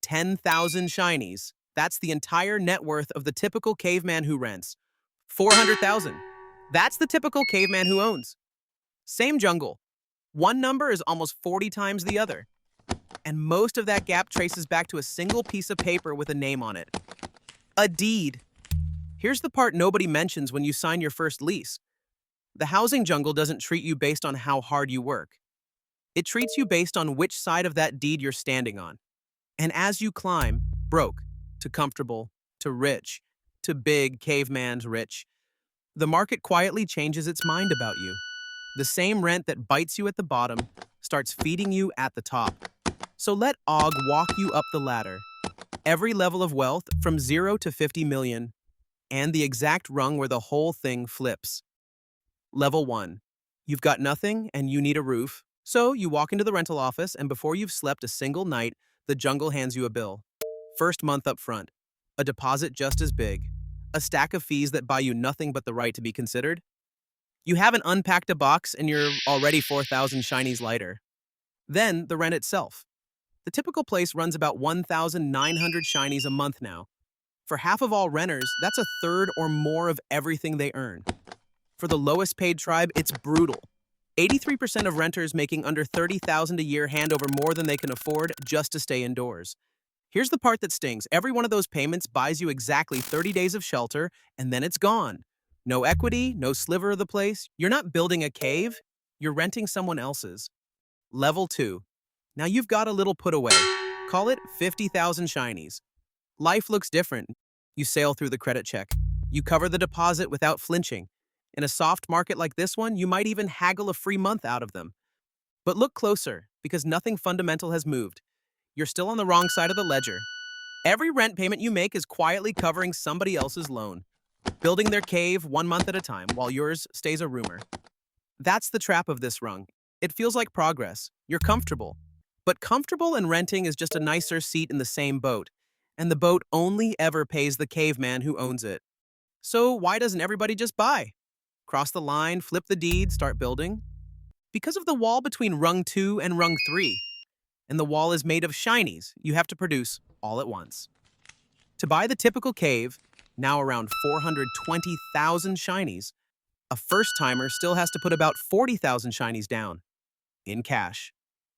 10,000 shinies. That's the entire net worth of the typical caveman who rents. 400,000. That's the typical caveman who owns. Same jungle. One number is almost 40 times the other. And most of that gap traces back to a single piece of paper with a name on it. A deed. Here's the part nobody mentions when you sign your first lease. The housing jungle doesn't treat you based on how hard you work. It treats you based on which side of that deed you're standing on. And as you climb, broke, to comfortable, to rich, to big caveman's rich, the market quietly changes its mind about you. The same rent that bites you at the bottom starts feeding you at the top. So let Og walk you up the ladder. Every level of wealth from 0 to 50 million, and the exact rung where the whole thing flips. Level 1. You've got nothing and you need a roof. So you walk into the rental office, and before you've slept a single night, the jungle hands you a bill. First month up front. A deposit just as big. A stack of fees that buy you nothing but the right to be considered. You haven't unpacked a box and you're already 4,000 shinies lighter. Then the rent itself. The typical place runs about 1,900 shinies a month now. For half of all renters, that's a third or more of everything they earn. For the lowest paid tribe, it's brutal. 83% of renters making under 30,000 a year hand over more than they can afford just to stay indoors. Here's the part that stings. Every one of those payments buys you exactly 30 days of shelter, and then it's gone. No equity, no sliver of the place. You're not building a cave, you're renting someone else's. Level 2. Now you've got a little put away. Call it 50,000 shinies. Life looks different. You sail through the credit check. You cover the deposit without flinching. In a soft market like this one, you might even haggle a free month out of them. But look closer, because nothing fundamental has moved. You're still on the wrong side of the ledger. Every rent payment you make is quietly covering somebody else's loan, building their cave 1 month at a time while yours stays a rumor. That's the trap of this rung. It feels like progress. You're comfortable. But comfortable and renting is just a nicer seat in the same boat, and the boat only ever pays the caveman who owns it. So why doesn't everybody just buy? Cross the line, flip the deed, start building? Because of the wall between rung 2 and rung 3. And the wall is made of shinies you have to produce all at once. To buy the typical cave, now around 420,000 shinies, a first-timer still has to put about 40,000 shinies down, in cash,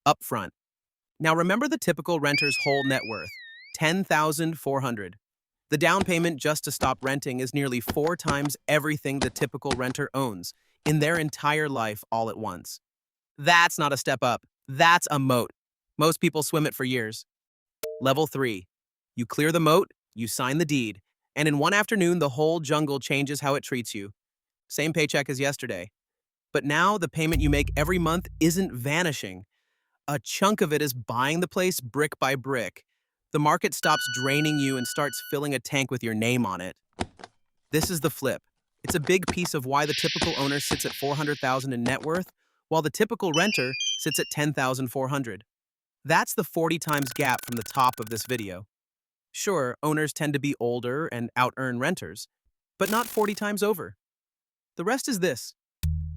up front. Now remember the typical renter's whole net worth, 10,400. The down payment just to stop renting is nearly 4 times everything the typical renter owns in their entire life all at once. That's not a step up, that's a moat. Most people swim it for years. Level 3. You clear the moat, you sign the deed, and in one afternoon the whole jungle changes how it treats you. Same paycheck as yesterday. But now the payment you make every month isn't vanishing. A chunk of it is buying the place brick by brick. The market stops draining you and starts filling a tank with your name on it. This is the flip. It's a big piece of why the typical owner sits at 400,000 in net worth, while the typical renter sits at 10,400. That's the 40 times gap from the top of this video. Sure, owners tend to be older and out-earn renters, but not 40 times over. The rest is this.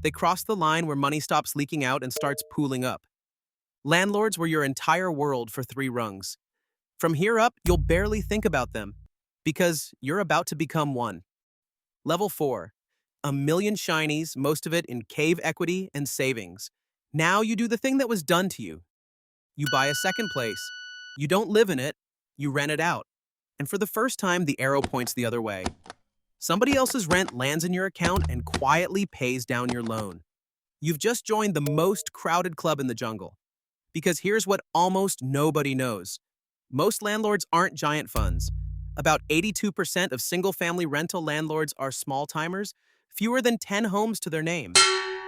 They cross the line where money stops leaking out and starts pooling up. Landlords were your entire world for 3 rungs. From here up, you'll barely think about them, because you're about to become one. Level 4. 1 million shinies, most of it in cave equity and savings. Now you do the thing that was done to you. You buy a second place. You don't live in it, you rent it out. And for the first time, the arrow points the other way. Somebody else's rent lands in your account and quietly pays down your loan. You've just joined the most crowded club in the jungle. Because here's what almost nobody knows. Most landlords aren't giant funds. About 82% of single-family rental landlords are small-timers, fewer than 10 homes to their name.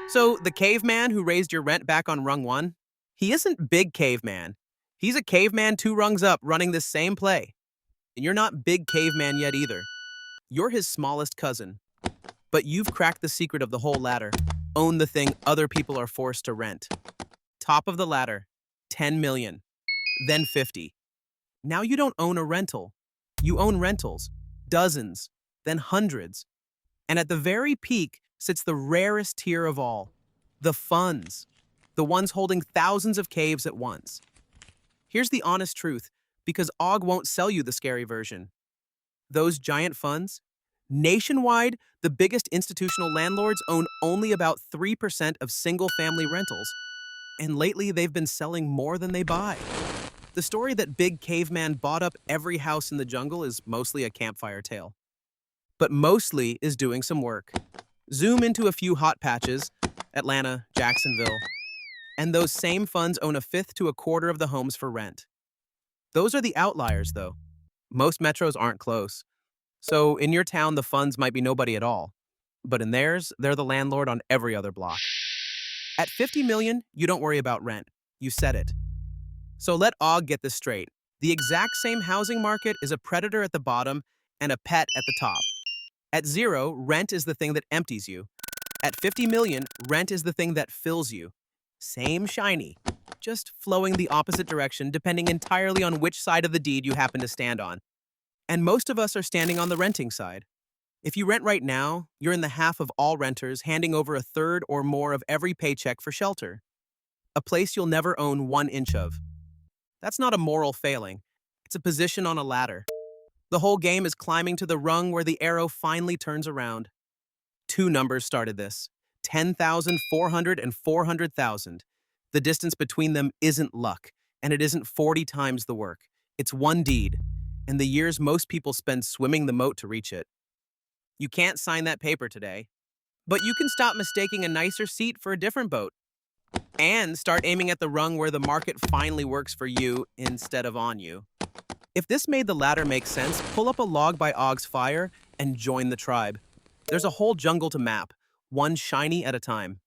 So the caveman who raised your rent back on rung 1, he isn't big caveman. He's a caveman 2 rungs up running this same play. And you're not big caveman yet either. You're his smallest cousin. But you've cracked the secret of the whole ladder. Own the thing other people are forced to rent. Top of the ladder, 10 million, then 50. Now you don't own a rental. You own rentals, dozens, then hundreds. And at the very peak sits the rarest tier of all, the funds, the ones holding thousands of caves at once. Here's the honest truth. because Og won't sell you the scary version. Those giant funds? Nationwide, the biggest institutional landlords own only about 3% of single family rentals, and lately they've been selling more than they buy. The story that Big Caveman bought up every house in the jungle is mostly a campfire tale, but mostly is doing some work. Zoom into a few hot patches, Atlanta, Jacksonville, and those same funds own a fifth to a quarter of the homes for rent. Those are the outliers, though. Most metros aren't close. So in your town, the funds might be nobody at all. But in theirs, they're the landlord on every other block. At 50 million, you don't worry about rent. You set it. So let Og get this straight. The exact same housing market is a predator at the bottom and a pet at the top. At 0, rent is the thing that empties you. At 50 million, rent is the thing that fills you. Same shiny, just flowing the opposite direction depending entirely on which side of the deed you happen to stand on. And most of us are standing on the renting side. If you rent right now, you're in the half of all renters handing over a third or more of every paycheck for shelter. A place you'll never own 1 inch of. That's not a moral failing. It's a position on a ladder. The whole game is climbing to the rung where the arrow finally turns around. 2 numbers started this. 10,000, 400, and 400,000. The distance between them isn't luck, and it isn't 40 times the work. It's 1 deed, and the years most people spend swimming the moat to reach it. You can't sign that paper today, but you can stop mistaking a nicer seat for a different boat and start aiming at the rung where the market finally works for you instead of on you. If this made the latter make sense, pull up a log by Og's fire and join the tribe. There's a whole jungle to map, one shiny at a time.